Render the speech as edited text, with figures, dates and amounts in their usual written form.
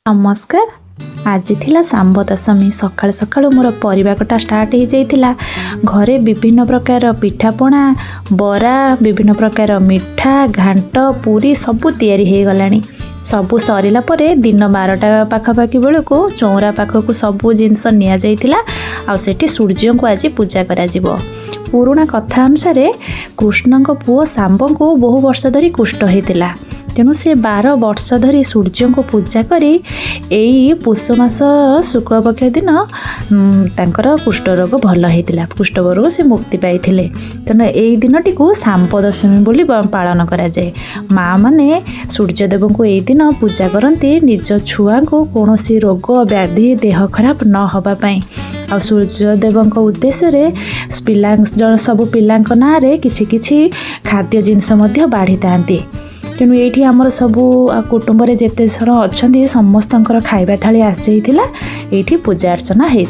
नमस्कार। आज थिला सांब दशमी सकाळ सकाळ मोर परिवा कटा स्टार्ट हो जाइथिला। घरे विभिन्न प्रकार पिठापणा बरा विभिन्न प्रकार मिठा घांट पूरी सबू तैयारी हो गलानी। सबू सरिला परे दिन 12टा पाखापाखि बेलू चौरा पाखक सबू जिनस निया जाइथिला। आ सेठी सूर्य को आज पूजा करा जिवो। पुराणा कथा अनुसार कृष्ण को पुओ सांब को बहु वर्ष धरी कुष्ठ होता, तेणु से 12 वर्ष धरी सूर्य को पूजा करी एई पुष मास शुक्ल पक्ष दिन तांकर कुष्ठ रोग भल होता। कुष्ठ रोग से मुक्ति पाई। तेणु यही दिनटी को सांब दशमी बोली पालन करा जाए। माँ माने सूर्यदेव को यही दिन पूजा करती निज छुआ को कौन रोग व्याधि देह खराब न होगा पाई। आ सूर्यदेव उद्देश्य पिला सब पिला ना किछि किछि खाद्य जिनस बाढ़ी था। तेणु ये आमर सबू कुटुंब जेते सर अच्छा समस्त खाଇବା थाली आसी जाइथिला। एठी पूजा अर्चना होता।